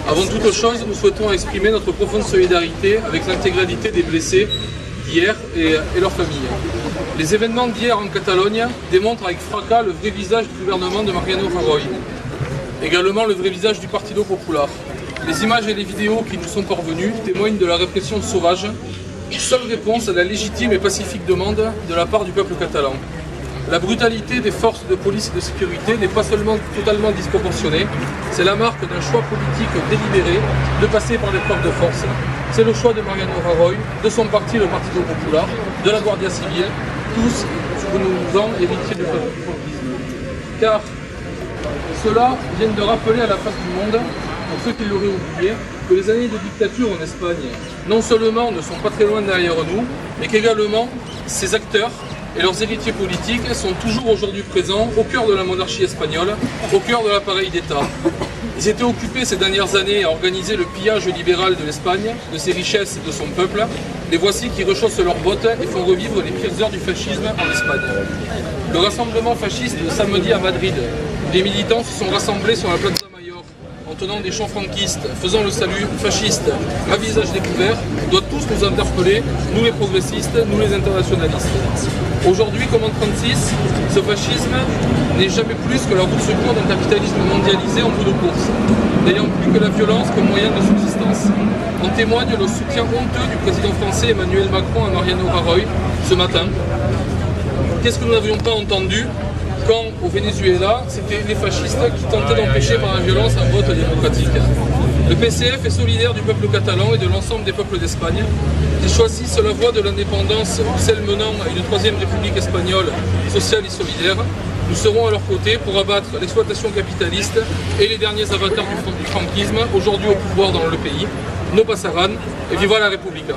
Avant toute chose, nous souhaitons exprimer notre profonde solidarité avec l'intégralité des blessés d'hier et leurs familles. Les événements d'hier en Catalogne démontrent avec fracas le vrai visage du gouvernement de Mariano Rajoy, également le vrai visage du Partido Popular. Les images et les vidéos qui nous sont parvenues témoignent de la répression sauvage, seule réponse à la légitime et pacifique demande de la part du peuple catalan. La brutalité des forces de police et de sécurité n'est pas seulement totalement disproportionnée, c'est la marque d'un choix politique délibéré de passer par l'épreuve de force. C'est le choix de Mariano Rajoy, de son parti, le Partido Popular, de la Guardia Civile, tous venons-en héritiers du populisme. Car cela vient de rappeler à la face du monde, pour ceux qui l'auraient oublié, que les années de dictature en Espagne, non seulement ne sont pas très loin derrière nous, mais qu'également ces acteurs et leurs héritiers politiques sont toujours aujourd'hui présents au cœur de la monarchie espagnole, au cœur de l'appareil d'État. Ils étaient occupés ces dernières années à organiser le pillage libéral de l'Espagne, de ses richesses et de son peuple. Les voici qui rechaussent leurs bottes et font revivre les pires heures du fascisme en Espagne. Le rassemblement fasciste de samedi à Madrid, les militants se sont rassemblés sur la Plaza Mayor en tenant des chants franquistes, faisant le salut fasciste à visage découvert, doit tous nous interpeller, nous les progressistes, nous les internationalistes. Aujourd'hui, comme en 1936, ce fascisme n'est jamais plus que la roue de secours d'un capitalisme mondialisé en bout de course, n'ayant plus que la violence comme moyen de subsistance. En témoigne le soutien honteux du président français Emmanuel Macron à Mariano Rajoy ce matin. Qu'est-ce que nous n'avions pas entendu quand, au Venezuela, c'était les fascistes qui tentaient d'empêcher par la violence un vote démocratique. Le PCF est solidaire du peuple catalan et de l'ensemble des peuples d'Espagne. Ils choisissent la voie de l'indépendance ou celle menant à une troisième république espagnole sociale et solidaire. Nous serons à leur côté pour abattre l'exploitation capitaliste et les derniers avatars du franquisme, aujourd'hui au pouvoir dans le pays. No pasarán et viva la República.